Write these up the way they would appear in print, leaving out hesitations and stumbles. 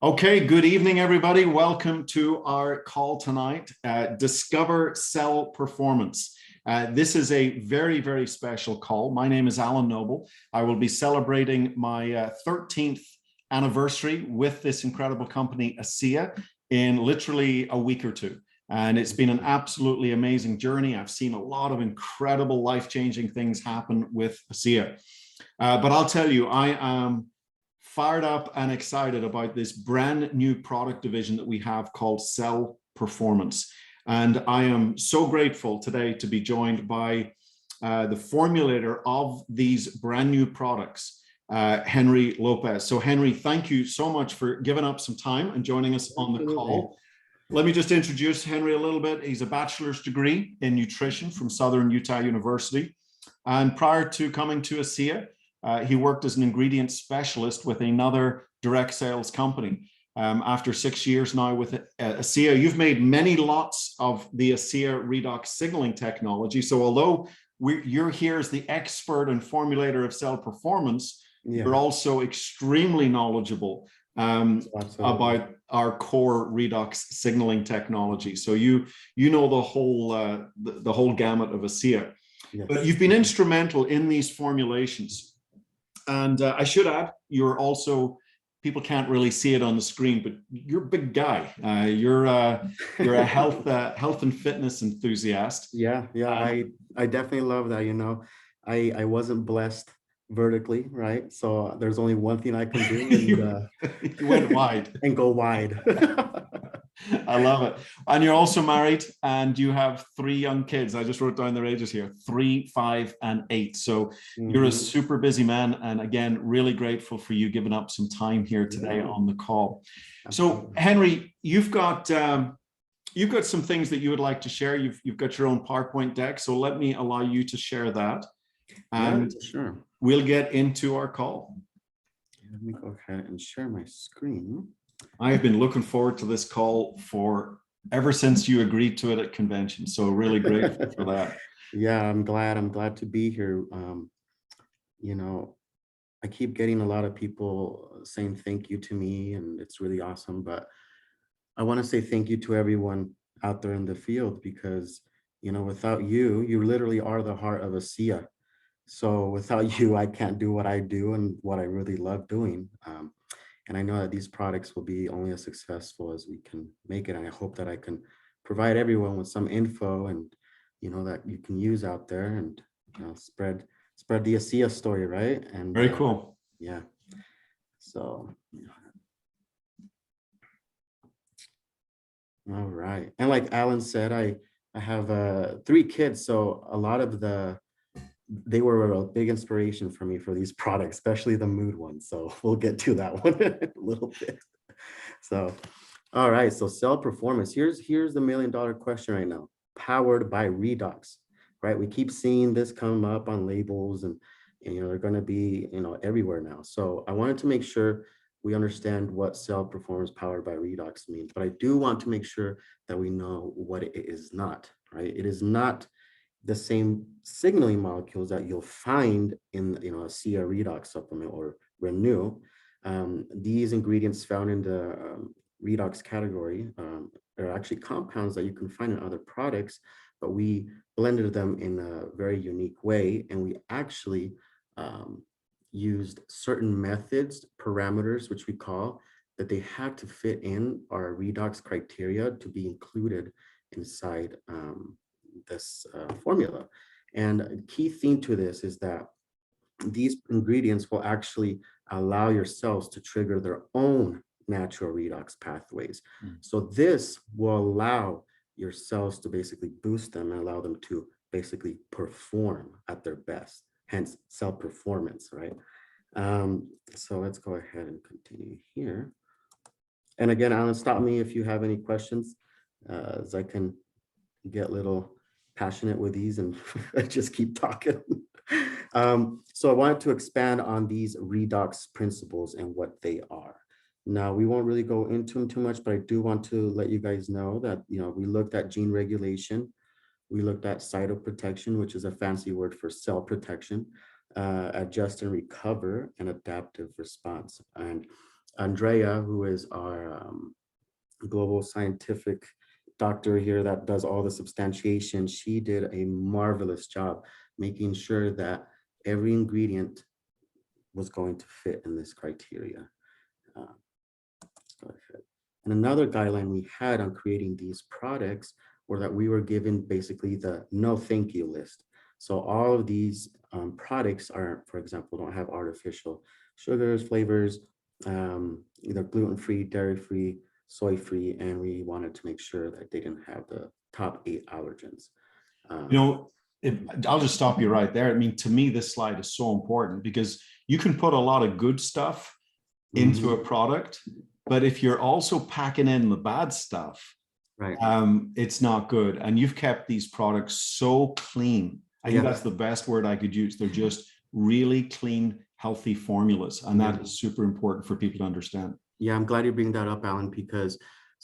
Okay, good evening, everybody. Welcome to our call tonight, Discover Cell Performance. This is a very, very special call. My name is Alan Noble. I will be celebrating my 13th anniversary with this incredible company, ASEA, in literally a week or two. And it's been an absolutely amazing journey. I've seen a lot of incredible life-changing things happen with ASEA. But I'll tell you, I am fired up and excited about this brand new product division that we have called Cell Performance. And I am so grateful today to be joined by the formulator of these brand new products, Henry Lopez. So Henry, thank you so much for giving up some time and joining us on the call. Let me just introduce Henry a little bit. He's a bachelor's degree in nutrition from Southern Utah University. And prior to coming to ASEA, he worked as an ingredient specialist with another direct sales company. After 6 years now with ASEA, you've made many lots of the ASEA Redox signaling technology. So although you're here as the expert and formulator of cell performance, you're also extremely knowledgeable about our core redox signaling technology. So you know the whole gamut of ASEA. Yes. But you've been instrumental in these formulations. And I should add, you're also, people can't really see it on the screen, but you're a big guy. You're a health and fitness enthusiast. Yeah. I definitely love that. You know, I wasn't blessed vertically, right? So there's only one thing I can do. And, you went wide. And go wide. I love it. And you're also married and you have 3 young kids. I just wrote down their ages here, 3, 5, and 8. So you're a super busy man. And again, really grateful for you giving up some time here today on the call. So Henry, you've got some things that you would like to share. You've got your own PowerPoint deck. So let me allow you to share that. And sure. We'll get into our call. Let me go ahead and share my screen. I've been looking forward to this call ever since you agreed to it at convention. So really grateful for that. Yeah, I'm glad to be here. You know, I keep getting a lot of people saying thank you to me, and it's really awesome. But I want to say thank you to everyone out there in the field because, you know, without you, you literally are the heart of ASEA. So without you, I can't do what I do and what I really love doing. And I know that these products will be only as successful as we can make it. And I hope that I can provide everyone with some info and, you know, that you can use out there and, you know, spread the ASEA story, right? And very cool. Yeah. So, all right. And like Alan said, I have 3 kids. So a lot of they were a big inspiration for me for these products, especially the mood one. So we'll get to that one in a little bit. So, all right. So cell performance, here's the $1 million question right now. Powered by Redox, right? We keep seeing this come up on labels and you know, they're going to be, you know, everywhere now. So I wanted to make sure we understand what cell performance powered by Redox means, but I do want to make sure that we know what it is not, right? It is not the same signaling molecules that you'll find in, you know, a ASEA Redox supplement or Renew. These ingredients found in the Redox category are actually compounds that you can find in other products, but we blended them in a very unique way. And we actually used certain methods, parameters, which we call, that they had to fit in our Redox criteria to be included inside this formula. And a key theme to this is that these ingredients will actually allow your cells to trigger their own natural redox pathways. So this will allow your cells to basically boost them and allow them to basically perform at their best, hence cell performance, right? So let's go ahead and continue here. And again, Alan, stop me if you have any questions, as I can get a little passionate with these and just keep talking. So I wanted to expand on these redox principles and what they are. Now, we won't really go into them too much, but I do want to let you guys know that, you know, we looked at gene regulation. We looked at cytoprotection, which is a fancy word for cell protection. adjust and recover, and adaptive response. And Andrea, who is our global scientific doctor here that does all the substantiation, she did a marvelous job making sure that every ingredient was going to fit in this criteria. And another guideline we had on creating these products were that we were given basically the no thank you list. So all of these products are, for example, don't have artificial sugars, flavors, either gluten-free, dairy-free, soy-free, and we wanted to make sure that they didn't have the top 8 allergens. I'll just stop you right there. I mean, to me, this slide is so important because you can put a lot of good stuff into a product, but if you're also packing in the bad stuff, right, it's not good. And you've kept these products so clean. I think that's the best word I could use. They're just really clean, healthy formulas. And that is super important for people to understand. Yeah, I'm glad you bring that up, Alan, because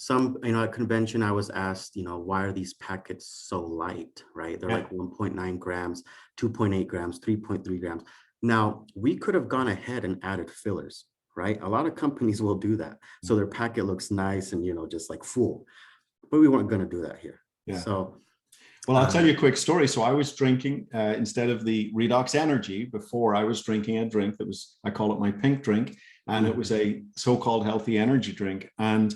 at convention, I was asked, why are these packets so light, right? They're like 1.9 grams, 2.8 grams, 3.3 grams. Now, we could have gone ahead and added fillers, right? A lot of companies will do that. So their packet looks nice and, just like full, but we weren't going to do that here. Yeah. So, well, I'll tell you a quick story. So I was drinking, instead of the REDOXEnergy, before I was drinking a drink that was, I call it my pink drink, and it was a so-called healthy energy drink. And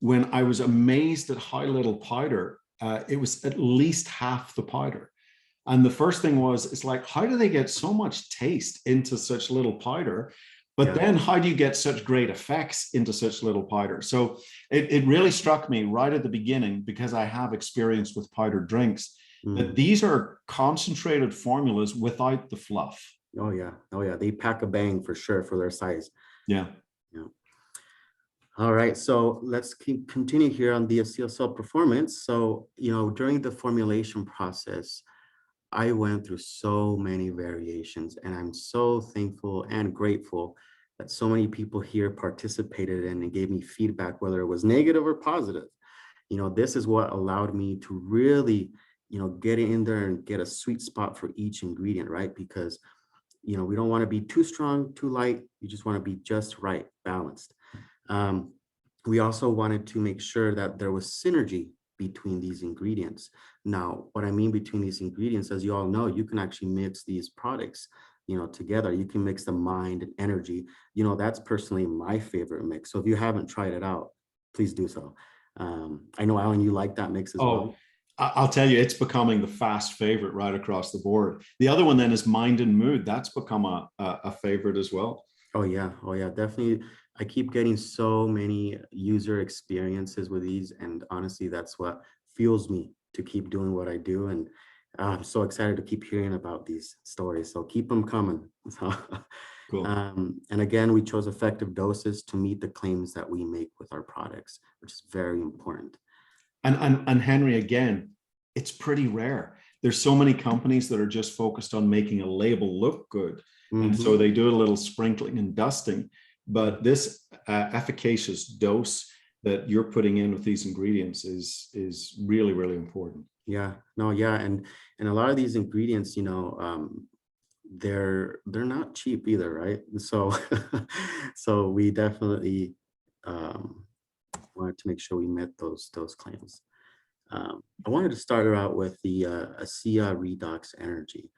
when I was amazed at how little powder, it was at least half the powder. And the first thing was, it's like, how do they get so much taste into such little powder? But then how do you get such great effects into such little powder? So it really struck me right at the beginning, because I have experience with powdered drinks, that these are concentrated formulas without the fluff. Oh yeah. They pack a bang for sure for their size. Yeah. All right, so let's continue here on the ASEA Cell Performance. So, during the formulation process, I went through so many variations, and I'm so thankful and grateful that so many people here participated in and gave me feedback, whether it was negative or positive. This is what allowed me to really, get in there and get a sweet spot for each ingredient, right? Because, we don't want to be too strong, too light. You just want to be just right, balanced. We also wanted to make sure that there was synergy between these ingredients. Now, what I mean between these ingredients, as you all know, you can actually mix these products, together. You can mix the mind and energy. That's personally my favorite mix. So if you haven't tried it out, please do so. I know, Alan, you like that mix as well. I'll tell you, it's becoming the fast favorite right across the board. The other one then is mind and mood. That's become a favorite as well. Oh yeah, definitely. I keep getting so many user experiences with these, and honestly, that's what fuels me to keep doing what I do. And I'm so excited to keep hearing about these stories. So keep them coming. Cool. And again, we chose effective doses to meet the claims that we make with our products, which is very important. And Henry, again, it's pretty rare. There's so many companies that are just focused on making a label look good. And so they do a little sprinkling and dusting. But this efficacious dose that you're putting in with these ingredients is really, really important. Yeah, no, yeah. And a lot of these ingredients, they're not cheap either, right? So so we definitely wanted to make sure we met those claims. I wanted to start out with the ASEA REDOXEnergy,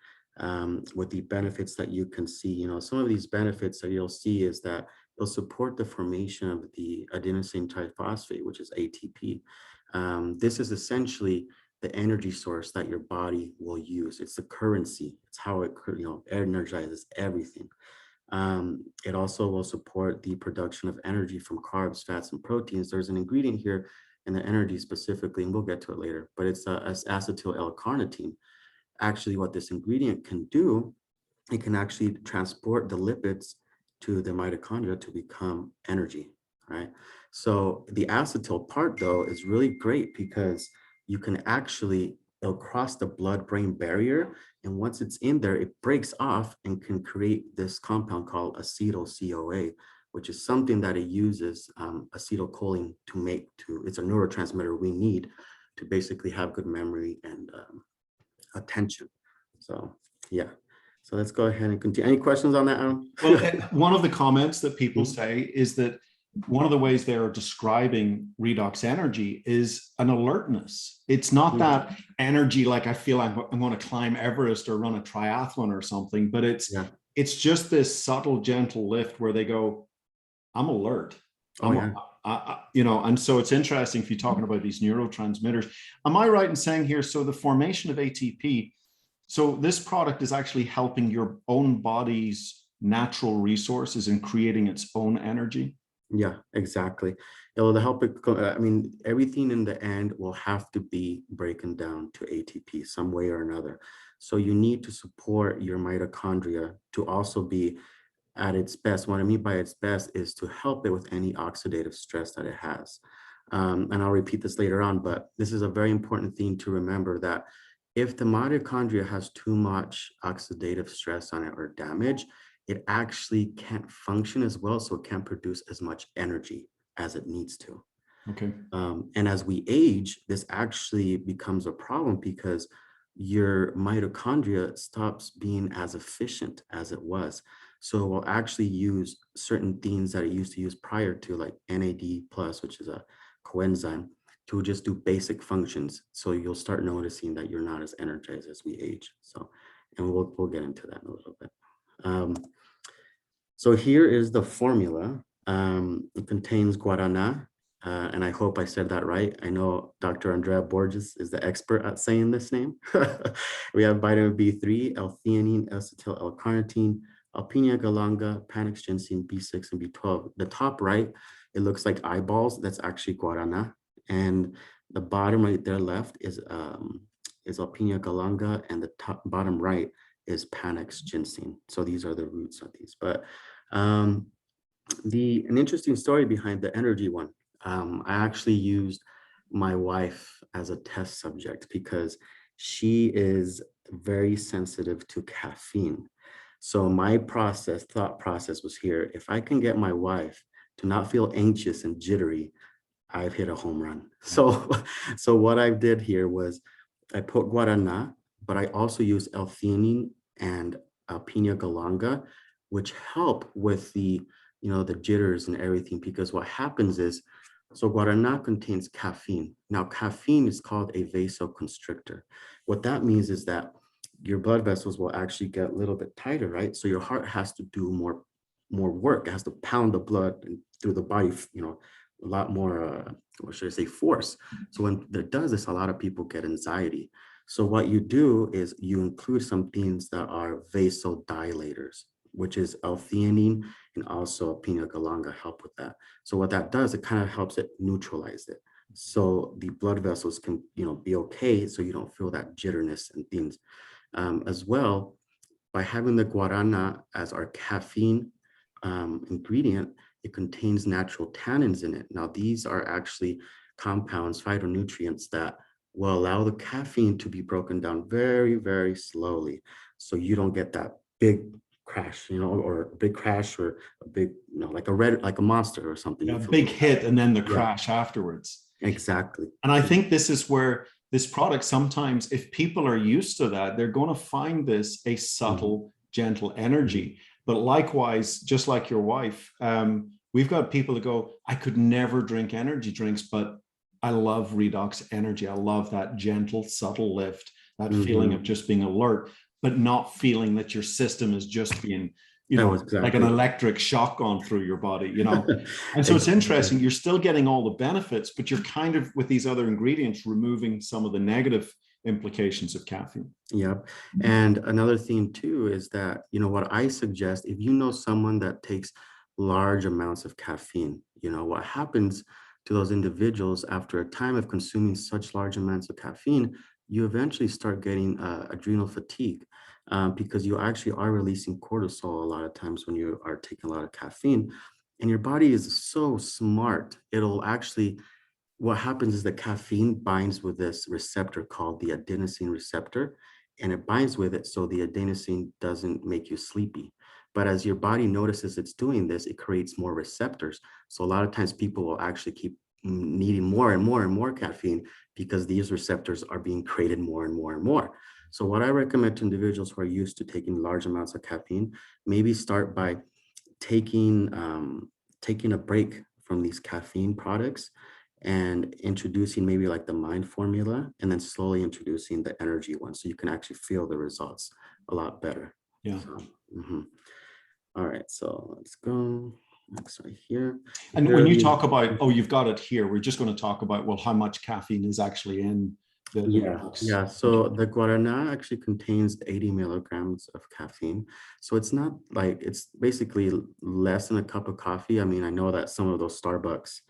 with the benefits that you can see. Some of these benefits that you'll see is that it'll support the formation of the adenosine triphosphate, which is ATP. This is essentially the energy source that your body will use. It's the currency. It's how it energizes everything. It also will support the production of energy from carbs, fats, and proteins. There's an ingredient here in the energy specifically, and we'll get to it later, but it's acetyl L-carnitine. Actually, what this ingredient can do, it can actually transport the lipids to the mitochondria to become energy, right? So the acetyl part, though, is really great because you can actually, it'll cross the blood-brain barrier, and once it's in there, it breaks off and can create this compound called acetyl-CoA, which is something that it uses acetylcholine to make. It's a neurotransmitter we need to basically have good memory and attention. So yeah, So let's go ahead and continue. Any questions on that, Alan? Well, one of the comments that people say is that one of the ways they are describing redox energy is an alertness. It's not that energy like I feel I'm going to climb Everest or run a triathlon or something, but it's just this subtle, gentle lift where they go, I'm alert. And so it's interesting if you're talking about these neurotransmitters. Am I right in saying here, so the formation of ATP, so this product is actually helping your own body's natural resources and creating its own energy? Yeah, exactly. It'll help it. I mean, everything in the end will have to be broken down to ATP some way or another. So you need to support your mitochondria to also be at its best. What I mean by its best is to help it with any oxidative stress that it has. And I'll repeat this later on, but this is a very important thing to remember, that if the mitochondria has too much oxidative stress on it or damage, it actually can't function as well, so it can't produce as much energy as it needs to. Okay. And as we age, this actually becomes a problem because your mitochondria stops being as efficient as it was. So it will actually use certain things that it used to use prior to, like NAD+, which is a coenzyme, to just do basic functions. So you'll start noticing that you're not as energized as we age. So, and we'll get into that in a little bit. So here is the formula. It contains guarana, and I hope I said that right. I know Dr. Andrea Borges is the expert at saying this name. We have vitamin B3, L-theanine, acetyl L-carnitine, Alpinia galanga, Panax ginseng, B6, and B12. The top right, it looks like eyeballs. That's actually guarana. And the bottom right there left is Alpinia galanga, and the bottom right is Panax ginseng. So these are the roots of these. But an interesting story behind the energy one. I actually used my wife as a test subject because she is very sensitive to caffeine. So my thought process was here: if I can get my wife to not feel anxious and jittery, I've hit a home run. So what I did here was I put guarana, but I also use L-theanine and Alpinia galanga, which help with the jitters and everything, because what happens is, so guarana contains caffeine. Now, caffeine is called a vasoconstrictor. What that means is that your blood vessels will actually get a little bit tighter, right? So your heart has to do more work. It has to pound the blood through the body, a lot more, what should I say, force. So when it does this, a lot of people get anxiety. So what you do is you include some things that are vasodilators, which is L-theanine and also Alpinia galanga help with that. So what that does, it kind of helps it neutralize it. So the blood vessels can, be okay, so you don't feel that jitterness and things. As well, by having the guarana as our caffeine ingredient, it contains natural tannins in it. Now, these are actually compounds, phytonutrients, that will allow the caffeine to be broken down very, very slowly. So you don't get that big crash, or a big crash, or a big, like a monster or something. A big hit and then the crash afterwards. Exactly. And I think this is where this product, sometimes if people are used to that, they're going to find this a subtle, gentle energy. But likewise, just like your wife, we've got people that go, I could never drink energy drinks, but I love REDOXEnergy. I love that gentle, subtle lift, that feeling of just being alert, but not feeling that your system is just being, like an electric shock gone through your body, And so it's interesting, you're still getting all the benefits, but you're kind of, with these other ingredients, removing some of the negative implications of caffeine. Yep. And another thing too is that, what I suggest, if you know someone that takes large amounts of caffeine, what happens to those individuals after a time of consuming such large amounts of caffeine, you eventually start getting adrenal fatigue, because you actually are releasing cortisol a lot of times when you are taking a lot of caffeine. And your body is so smart. What happens is the caffeine binds with this receptor called the adenosine receptor, and it binds with it so the adenosine doesn't make you sleepy. But as your body notices it's doing this, it creates more receptors. So a lot of times people will actually keep needing more and more and more caffeine because these receptors are being created more and more and more. So what I recommend to individuals who are used to taking large amounts of caffeine, maybe start by taking taking a break from these caffeine products and introducing maybe like the Mind formula, and then slowly introducing the energy one, so you can actually feel the results a lot better. Yeah. So, all right, so let's go next right here. And when you talk about, oh, you've got it here, we're just going to talk about, well, how much caffeine is actually in the yeah. So the guarana actually contains 80 milligrams of caffeine. So it's not like, it's basically less than a cup of coffee. I mean, I know that some of those Starbucks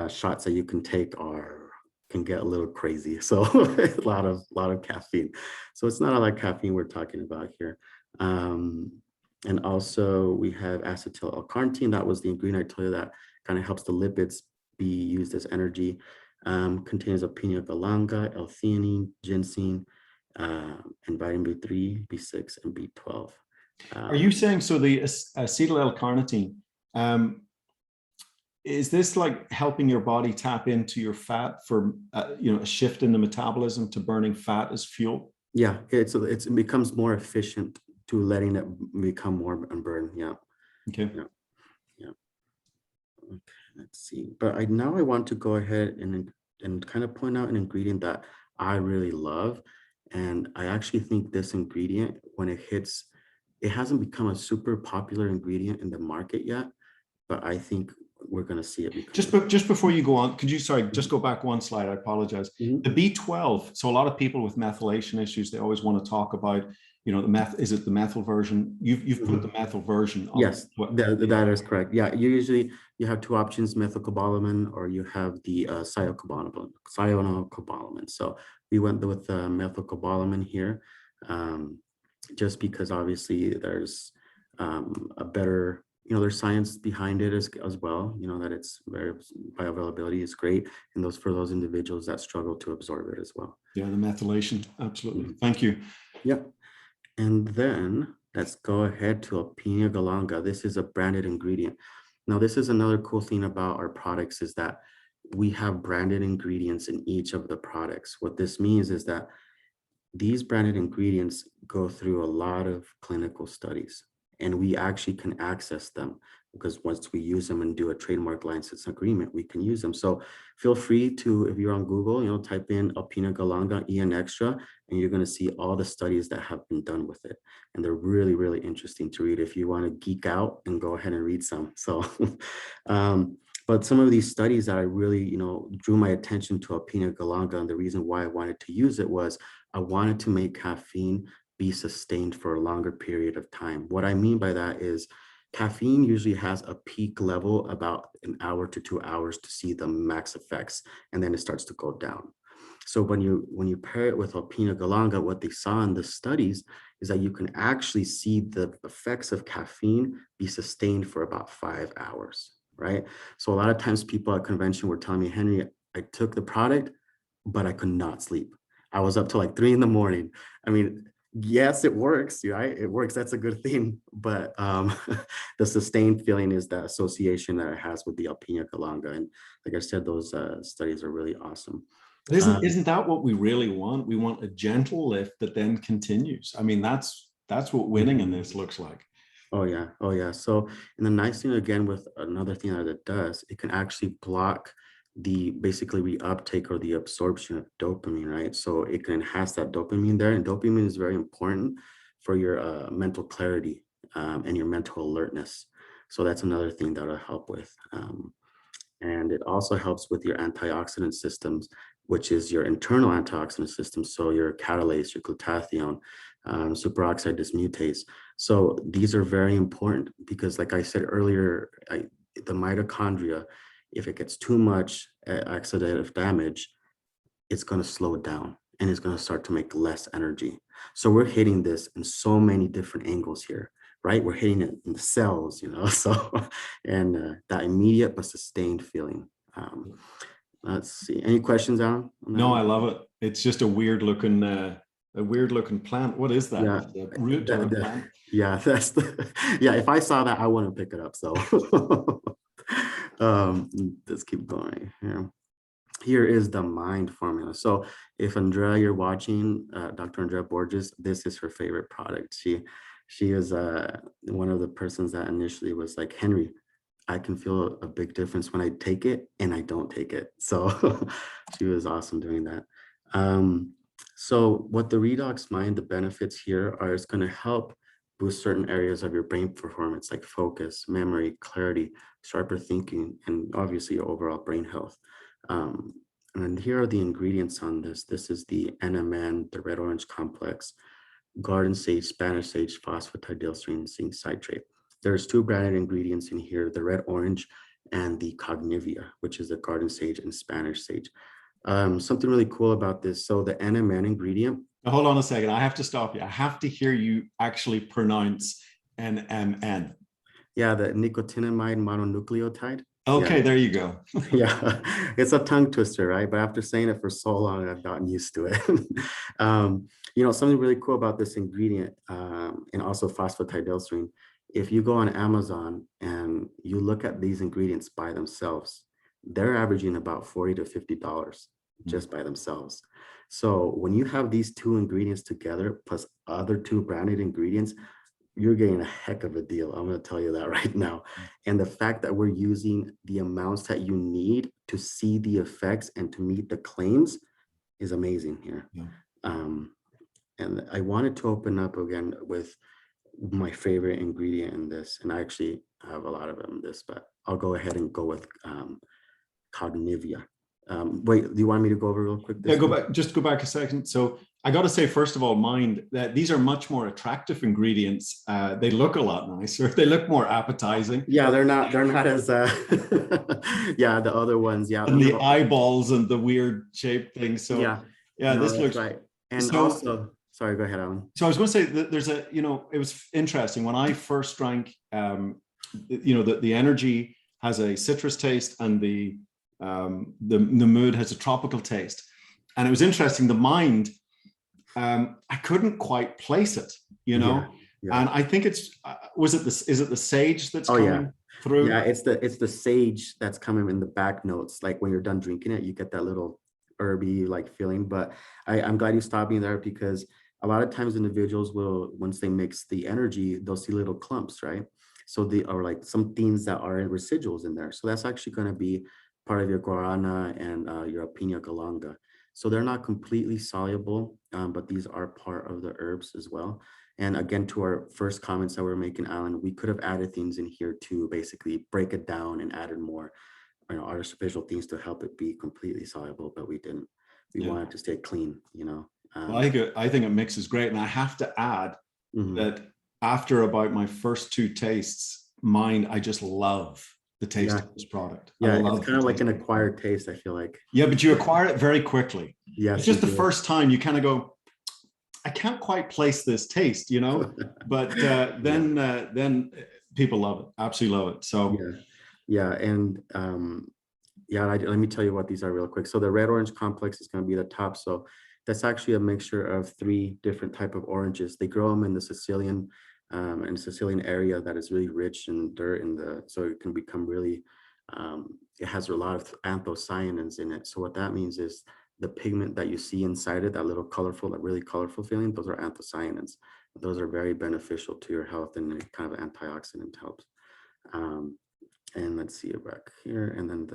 shots that you can take can get a little crazy. So a lot of caffeine. So it's not all that caffeine we're talking about here. And also we have acetyl L-carnitine. That was the ingredient I told you that kind of helps the lipids be used as energy. Contains opina galanga, L-theanine, ginseng, and vitamin B3, B6, and B12. Are you saying, so the acetyl L-carnitine, is this like helping your body tap into your fat for a shift in the metabolism to burning fat as fuel? Yeah, it becomes more efficient to letting it become more and burn. Yeah. Okay. Yeah. Okay, let's see. But now I want to go ahead and kind of point out an ingredient that I really love. And I actually think this ingredient, when it hits, it hasn't become a super popular ingredient in the market yet, but I think we're going to see it. Just before you go on, could you, sorry, just go back one slide? I apologize. The B12. So a lot of people with methylation issues, they always want to talk about, is it the methyl version? You've put the methyl version on. Yes, that is correct. Yeah, you have two options, methylcobalamin, or you have the cyanocobalamin. So we went with the methylcobalamin here, just because obviously there's a better, there's science behind it as well, that it's very, bioavailability is great. And for those individuals that struggle to absorb it as well. Yeah, the methylation. Absolutely. Thank you. Yep. And then let's go ahead to opina galanga. This is a branded ingredient. Now, this is another cool thing about our products, is that we have branded ingredients in each of the products. What this means is that these branded ingredients go through a lot of clinical studies, and we actually can access them, because once we use them and do a trademark license agreement, we can use them. So feel free to, if you're on Google, type in opina galanga EN extra, and you're going to see all the studies that have been done with it. And they're really, really interesting to read if you want to geek out and go ahead and read some. So, but some of these studies that I really, drew my attention to opina galanga, and the reason why I wanted to use it was I wanted to make caffeine be sustained for a longer period of time. What I mean by that is caffeine usually has a peak level about an hour to 2 hours to see the max effects, and then it starts to go down. So when you pair it with opina galanga, what they saw in the studies is that you can actually see the effects of caffeine be sustained for about 5 hours, right? So a lot of times people at convention were telling me, Henry, I took the product, but I could not sleep. I was up till like 3 a.m. I mean, yes, it works, right? It works. That's a good thing. But the sustained feeling is the association that it has with the opina galanga. And like I said, those studies are really awesome. Isn't that what we really want? We want a gentle lift that then continues. I mean, that's what winning in this looks like. Oh yeah. Oh yeah. So, and the nice thing again with another thing that it does, it can actually block the basically reuptake or the absorption of dopamine, right? So it can enhance that dopamine there, and dopamine is very important for your mental clarity and your mental alertness. So that's another thing that'll help with. And it also helps with your antioxidant systems, which is your internal antioxidant system. So your catalase, your glutathione, superoxide dismutase. So these are very important because, like I said earlier, the mitochondria, if it gets too much oxidative damage, it's going to slow it down and it's going to start to make less energy. So we're hitting this in so many different angles here, right? We're hitting it in the cells, so, and that immediate but sustained feeling. Let's see. Any questions, Alan? No, I love it. It's just a weird looking plant. What is that? Yeah, root of a plant? Yeah, yeah. If I saw that, I wouldn't pick it up. So let's keep going here. here is the mind formula. So if Andrea, you're watching, Dr. Andrea Borges, this is her favorite product. She is one of the persons that initially was like, Henry, I can feel a big difference when I take it and I don't take it. So she was awesome doing that. So what the REDOXMind, the benefits here are, it's going to help boost certain areas of your brain performance, like focus, memory, clarity, sharper thinking, and obviously your overall brain health. And here are the ingredients on this. This is the NMN, the red orange complex, garden sage, Spanish sage, phosphatidylserine, zinc citrate. There's two branded ingredients in here, the red orange and the cognivia, which is the garden sage and Spanish sage. Something really cool about this. So the NMN ingredient. Now, hold on a second. I have to stop you. I have to hear you actually pronounce NMN. Yeah, the nicotinamide mononucleotide. Okay, Yeah. There you go. Yeah, it's a tongue twister, right? But after saying it for so long, I've gotten used to it. Something really cool about this ingredient, and also phosphatidylserine. If you go on Amazon and you look at these ingredients by themselves, they're averaging about $40 to $50 just by themselves. So when you have these two ingredients together, plus other two branded ingredients, you're getting a heck of a deal. I'm going to tell you that right now. And the fact that we're using the amounts that you need to see the effects and to meet the claims is amazing here. Yeah. And I wanted to open up again with my favorite ingredient in this. And I actually have a lot of them in this, but I'll go ahead and go with cognivia. Wait, do you want me to go over real quick? Yeah, just go back a second. So I got to say, first of all, mind that these are much more attractive ingredients. They look a lot nicer. They look more appetizing. Yeah, they're not as yeah, the other ones, yeah. And the eyeballs and the weird shaped things. So yeah, this looks right. And also, sorry, go ahead, Alan. So I was going to say that there's it was interesting when I first drank, the energy has a citrus taste and the mood has a tropical taste. And it was interesting, the mind, I couldn't quite place it, Yeah. And I think it's, is it the sage that's coming through? Yeah, it's the sage that's coming in the back notes. Like when you're done drinking it, you get that little herby like feeling. But I'm glad you stopped me there, because a lot of times individuals will, once they mix the energy, they'll see little clumps, right? So they are like some things that are residuals in there. So that's actually going to be part of your guarana and your Piña Galanga. So they're not completely soluble, but these are part of the herbs as well. And again, to our first comments that we were making, Alan, we could have added things in here to basically break it down and added more artificial things to help it be completely soluble, but we didn't. We wanted to stay clean, Well, I think it mixes great. And I have to add that after about my first two tastes, I just love the taste of this product. Yeah, it's kind of like an acquired taste, I feel like. Yeah, but you acquire it very quickly. Yes, it's just the first time you kind of go, I can't quite place this taste, but then people love it, absolutely love it. So and let me tell you what these are real quick. So the red orange complex is going to be the top. So that's actually a mixture of 3 different type of oranges. They grow them in the Sicilian area that is really rich in dirt, so it can become really, it has a lot of anthocyanins in it. So what that means is the pigment that you see inside it, that little colorful, that really colorful feeling, those are anthocyanins. Those are very beneficial to your health, and kind of antioxidant helps. And let's see it back here, and then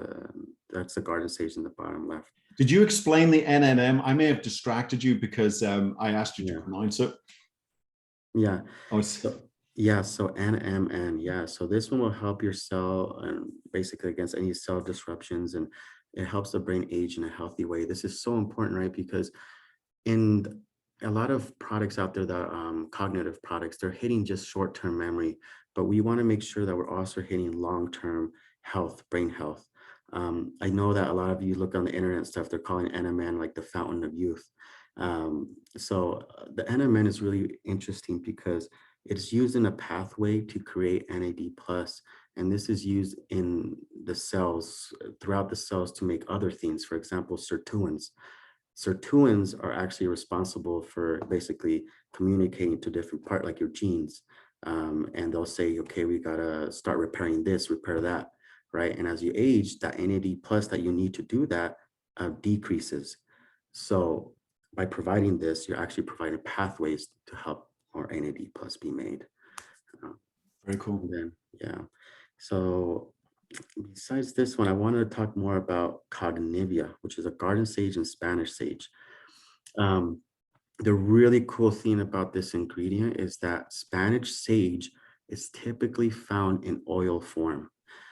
that's the garden sage in the bottom left. Did you explain the NMN? I may have distracted you because I asked you to pronounce it. Yeah. So NMN. So this one will help your cell, and basically against any cell disruptions, and it helps the brain age in a healthy way. This is so important, right? Because in a lot of products out there that cognitive products, they're hitting just short-term memory, but we want to make sure that we're also hitting long-term health, brain health. I know that a lot of you look on the internet stuff, they're calling NMN like the fountain of youth. So the NMN is really interesting because it's used in a pathway to create NAD+, and this is used in the cells, throughout the cells, to make other things. For example, sirtuins. Sirtuins are actually responsible for basically communicating to different parts, like your genes. And they'll say, okay, we gotta start repairing this, repair that, right? And as you age, that NAD+ that you need to do that decreases. So by providing this, you're actually providing pathways to help more NAD plus be made. Very cool. And then, yeah. So besides this one, I wanted to talk more about cognivia, which is a garden sage and Spanish sage. The really cool thing about this ingredient is that Spanish sage is typically found in oil form.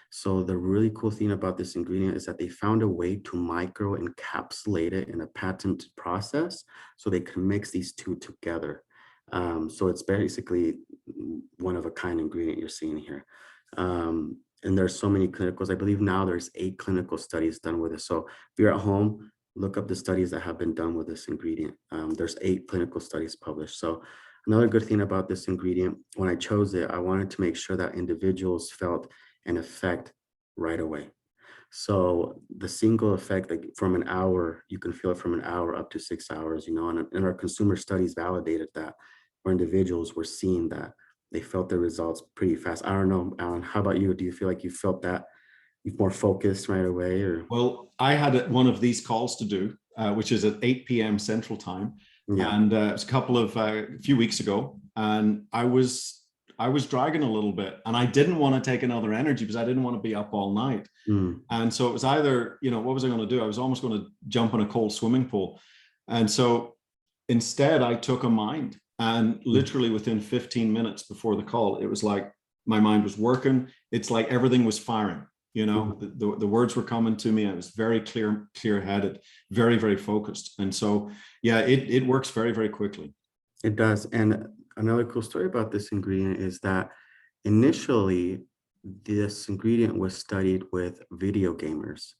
So the really cool thing about this ingredient is that they found a way to micro encapsulate it in a patented process so they can mix these two together. So it's basically one of a kind ingredient you're seeing here. And there's so many clinicals. I believe now there's 8 clinical studies done with it. So if you're at home, look up the studies that have been done with this ingredient. There's 8 clinical studies published. So another good thing about this ingredient, when I chose it, I wanted to make sure that individuals felt an effect right away. So the single effect, like from an hour, you can feel it from an hour up to 6 hours, and our consumer studies validated that, where individuals were seeing that they felt the results pretty fast. I don't know, Alan, how about you? Do you feel like you felt that you're more focused right away? Or Well, I had one of these calls to do, which is at 8 p.m. Central Time. yeah. And it was a few weeks ago. And I was dragging a little bit, and I didn't want to take another energy because I didn't want to be up all night. And so it was either, what was I going to do? I was almost going to jump in a cold swimming pool. And so instead I took a mind, and literally within 15 minutes before the call, it was like my mind was working. It's like everything was firing. The words were coming to me. I was very clear-headed, very, very focused. And so, yeah, it works very, very quickly. It does. And another cool story about this ingredient is that initially this ingredient was studied with video gamers.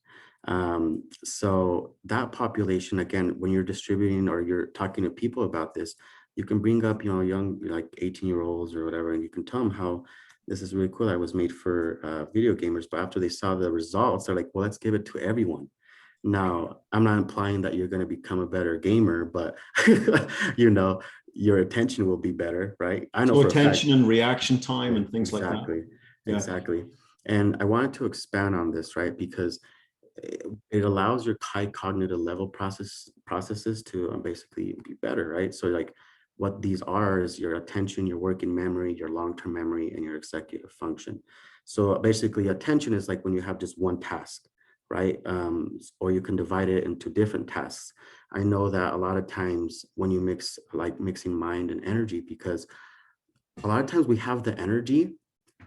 So that population, again, when you're distributing or you're talking to people about this, you can bring up, young, like 18-year-olds or whatever, and you can tell them how this is really cool. That was made for video gamers. But after they saw the results, they're like, well, let's give it to everyone. Now, I'm not implying that you're going to become a better gamer, but your attention will be better, right? I know so for attention a fact, and reaction time and things exactly, like that. Yeah. Exactly. And I wanted to expand on this, right? Because it allows your high cognitive level processes to basically be better, right? So like what these are is your attention, your working memory, your long-term memory, and your executive function. So basically attention is like when you have just one task, right? Or you can divide it into different tasks. I know that a lot of times when you mixing mind and energy, because a lot of times we have the energy,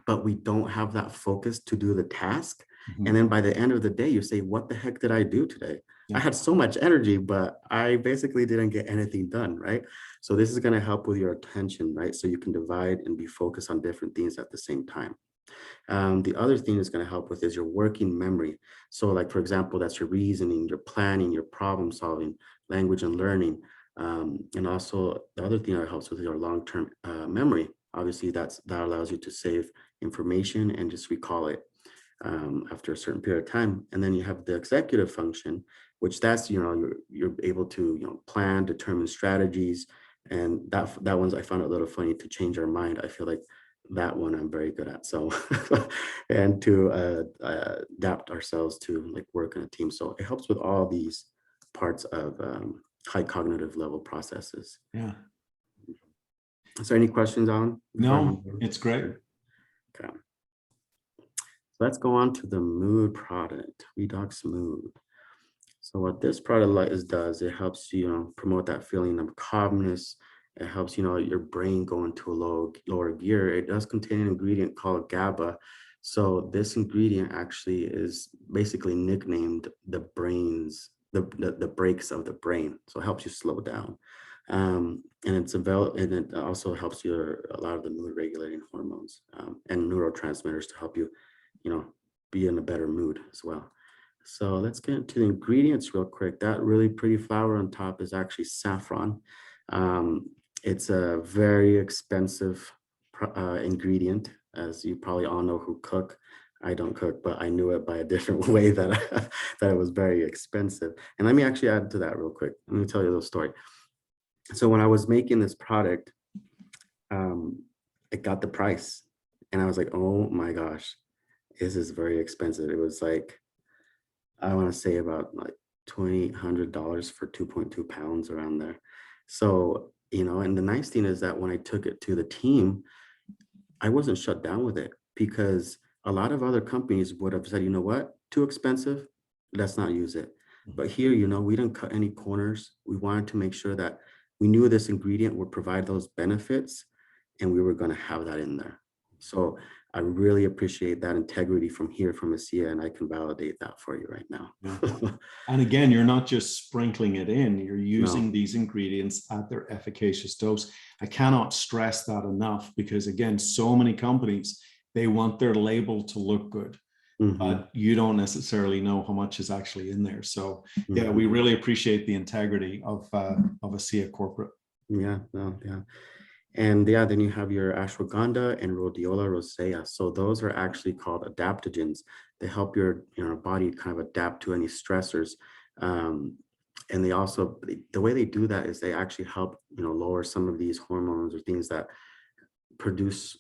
but we don't have that focus to do the task. And then by the end of the day, you say, what the heck did I do today? Yeah. I had so much energy, but I basically didn't get anything done, right? So this is going to help with your attention, right? So you can divide and be focused on different things at the same time. The other thing it's going to help with is your working memory. So like, for example, that's your reasoning, your planning, your problem solving, language and learning. And also the other thing that helps with your long-term memory. Obviously, that allows you to save information and just recall it after a certain period of time. And then you have the executive function, which that's, you're able to, plan, determine strategies. And that one's, I found it a little funny, to change our mind. I feel like that one I'm very good at. So, and to adapt ourselves to like work in a team. So it helps with all these parts of high cognitive level processes. Yeah. Is there any questions, Alan? No, it's great. Okay. So let's go on to the mood product, REDOXMood. So what this product does, it helps you promote that feeling of calmness. It helps your brain go into a lower gear. It does contain an ingredient called GABA. So this ingredient actually is basically nicknamed the brakes of the brain. So it helps you slow down. And it also helps a lot of the mood regulating hormones and neurotransmitters to help you, be in a better mood as well. So let's get into the ingredients real quick. That really pretty flower on top is actually saffron. It's a very expensive ingredient, as you probably all know who cook. I don't cook, but I knew it by a different way that it was very expensive. And let me actually add to that real quick. Let me tell you a little story. So when I was making this product, it got the price, and I was like, oh my gosh, this is very expensive. It was like, I want to say about like $2,800 for 2.2 pounds around there. So, and the nice thing is that when I took it to the team, I wasn't shut down with it because a lot of other companies would have said, you know what, too expensive, let's not use it. But here, we didn't cut any corners. We wanted to make sure that we knew this ingredient would provide those benefits and we were going to have that in there. So I really appreciate that integrity from ASEA, and I can validate that for you right now. Yeah. And again, you're not just sprinkling it in, you're using No. these ingredients at their efficacious dose. I cannot stress that enough because, again, so many companies, they want their label to look good, but you don't necessarily know how much is actually in there. So yeah, we really appreciate the integrity of ASEA corporate. Yeah, no, yeah. And yeah, then you have your ashwagandha and rhodiola rosea. So those are actually called adaptogens. They help your body kind of adapt to any stressors. And they also, the way they do that is they actually help, lower some of these hormones or things that produce,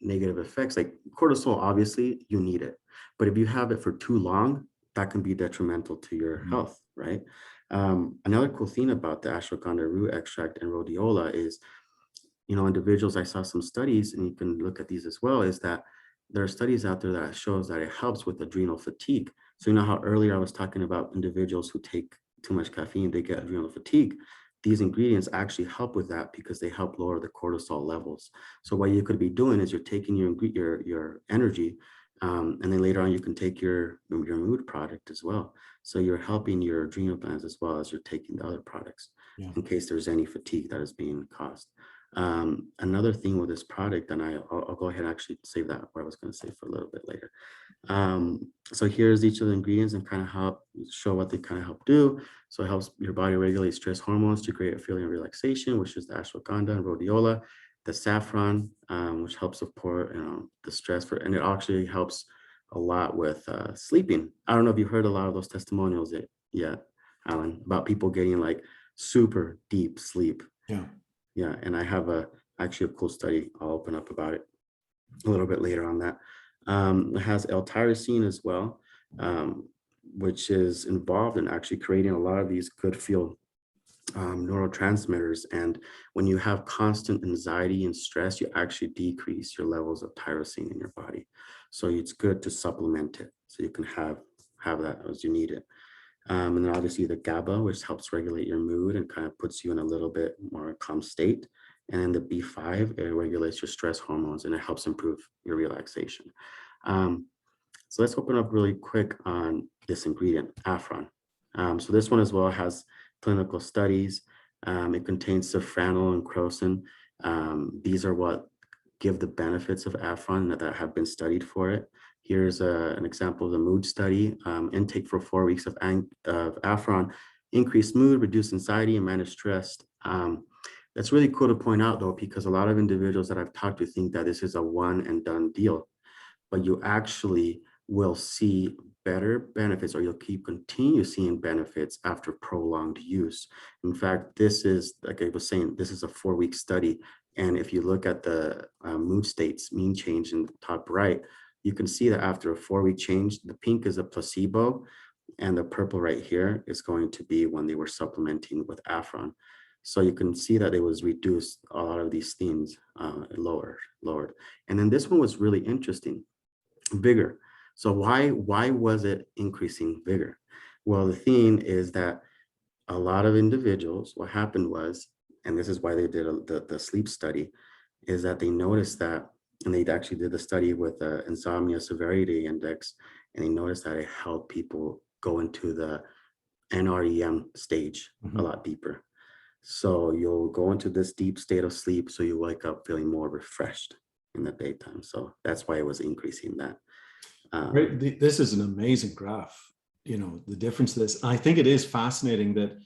negative effects. Like cortisol, obviously you need it, but if you have it for too long, that can be detrimental to your health, right? Another cool thing about the ashwagandha root extract and rhodiola is, individuals, I saw some studies, and you can look at these as well, is that there are studies out there that shows that it helps with adrenal fatigue. So how earlier I was talking about individuals who take too much caffeine, they get adrenal fatigue. These ingredients actually help with that because they help lower the cortisol levels. So what you could be doing is you're taking your energy, and then later on you can take your mood product as well. So you're helping your adrenal glands as well as you're taking the other products, in case there's any fatigue that is being caused. Another thing with this product, and I'll go ahead and actually save that what I was going to say for a little bit later. So here's each of the ingredients and kind of help show what they kind of help do. So it helps your body regulate stress hormones to create a feeling of relaxation, which is the ashwagandha and rhodiola, the saffron, which helps support the stress and it actually helps a lot with sleeping. I don't know if you've heard a lot of those testimonials yet, Alan, about people getting like super deep sleep. Yeah, and I have actually a cool study I'll open up about it a little bit later on that. It has L-tyrosine as well, which is involved in actually creating a lot of these good feel neurotransmitters. And when you have constant anxiety and stress, you actually decrease your levels of tyrosine in your body. So it's good to supplement it so you can have that as you need it. And then obviously the GABA, which helps regulate your mood and kind of puts you in a little bit more calm state. And then the B5, it regulates your stress hormones and it helps improve your relaxation. So let's open up really quick on this ingredient, Afron. So this one as well has clinical studies. It contains safranal and crocin. These are what give the benefits of Afron that have been studied for it. Here's an example of the mood study. Intake for 4 weeks of Afron, increased mood, reduced anxiety, and managed stress. That's really cool to point out though, because a lot of individuals that I've talked to think that this is a one and done deal, but you actually will see better benefits, or you'll continue seeing benefits after prolonged use. In fact, this is, like I was saying, this is a 4-week study. And if you look at the mood states, mean change in the top right, you can see that after a 4-week change, the pink is a placebo and the purple right here is going to be when they were supplementing with Afron. So you can see that it was reduced, a lot of these things lowered. And then this one was really interesting, vigor. So why was it increasing vigor? Well, the thing is that a lot of individuals, what happened was, and this is why they did the sleep study, is that they noticed that, and they actually did the study with the insomnia severity index, and they noticed that it helped people go into the NREM stage a lot deeper. So you'll go into this deep state of sleep, so you wake up feeling more refreshed in the daytime. So that's why it was increasing that. Right. This is an amazing graph, the difference to this. I think it is fascinating that,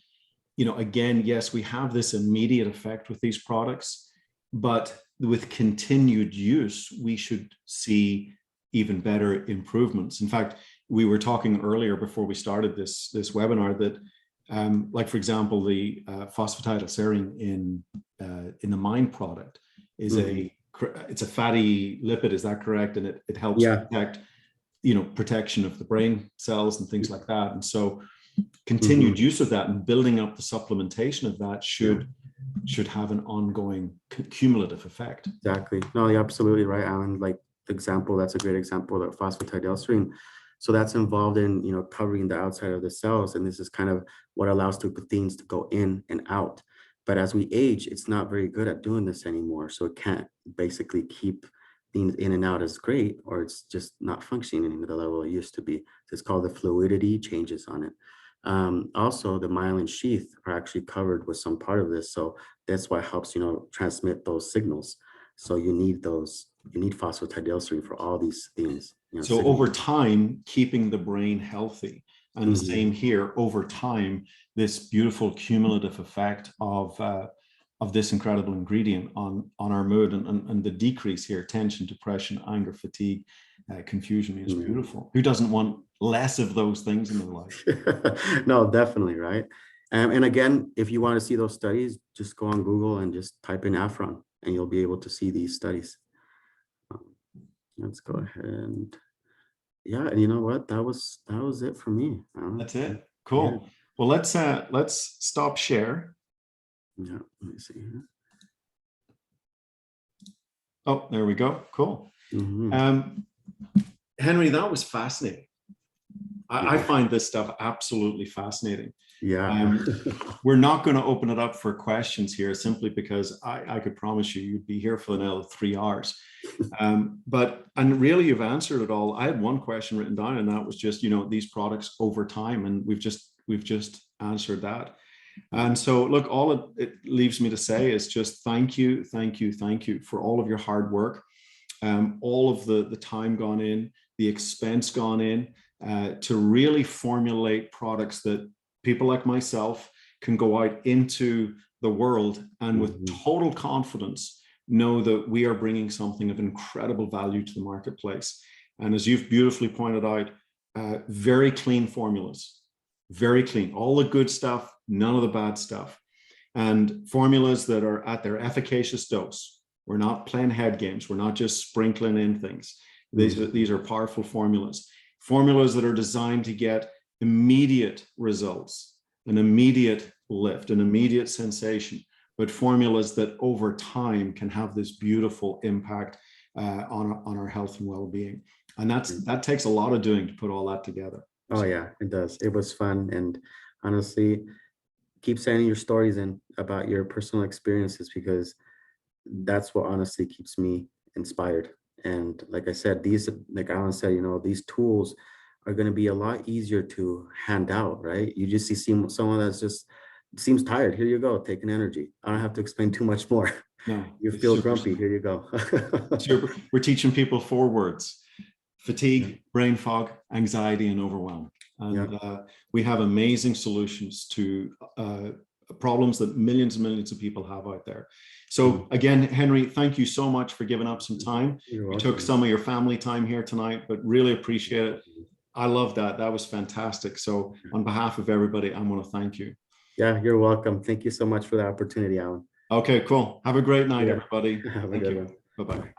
again, yes, we have this immediate effect with these products, but with continued use, we should see even better improvements. In fact, we were talking earlier before we started this webinar that, like, for example, the phosphatidylserine in the Mind product is it's a fatty lipid, is that correct? And it helps protect, protection of the brain cells and things like that. And so continued use of that and building up the supplementation of that should have an ongoing cumulative effect. Exactly. No, you're absolutely right, Alan. Like example, that's a great example of phosphatidylserine. So that's involved in, you know, covering the outside of the cells. And this is kind of what allows things to go in and out. But as we age, it's not very good at doing this anymore. So it can't basically keep things in and out as great, or it's just not functioning at the level it used to be. So it's called the fluidity changes on it. Also, the myelin sheath are actually covered with some part of this. So that's what helps, you know, transmit those signals. So you need phosphatidylserine for all these things. You know, so over time, keeping the brain healthy. And the same here, over time, this beautiful cumulative effect of this incredible ingredient on our mood and the decrease here, tension, depression, anger, fatigue, confusion is beautiful. Who doesn't want less of those things in their life? No, definitely, right? And again, if you want to see those studies, just go on Google and just type in Afron, and you'll be able to see these studies. Let's go ahead and and you know what? That was it for me. That's it. Cool. Yeah. Well, let's stop share. Yeah, let me see here. Oh, there we go. Cool. Henry, that was fascinating. I find this stuff absolutely fascinating. Yeah. We're not going to open it up for questions here simply because I could promise you'd be here for another 3 hours. And really you've answered it all. I had one question written down, and that was just, you know, these products over time, and we've just answered that. And so look, all it leaves me to say is just thank you for all of your hard work, all of the time gone in, the expense gone in, to really formulate products that people like myself can go out into the world and with total confidence know that we are bringing something of incredible value to the marketplace. And as you've beautifully pointed out, very clean formulas, very clean, all the good stuff, none of the bad stuff, and formulas that are at their efficacious dose. We're not playing head games. We're not just sprinkling in things. These are powerful formulas that are designed to get immediate results, an immediate lift, an immediate sensation, but formulas that over time can have this beautiful impact on our health and well-being. And that takes a lot of doing to put all that together. Oh yeah, it does. It was fun. And honestly, keep sending your stories in about your personal experiences, because that's what honestly keeps me inspired. And like I said, like Alan said, you know, these tools are going to be a lot easier to hand out, right? You just see someone that's just seems tired. Here you go, take an energy. I don't have to explain too much more. No, you feel grumpy. Here you go. Super. We're teaching people 4 words: fatigue, brain fog, anxiety, and overwhelm. And we have amazing solutions to problems that millions and millions of people have out there. So again, Henry, thank you so much for giving up some time. You took some of your family time here tonight, but really appreciate it. I love that. That was fantastic. So on behalf of everybody, I want to thank you. Yeah, you're welcome. Thank you so much for the opportunity, Alan. Okay, cool. Have a great night, everybody. Have a good one. Bye-bye.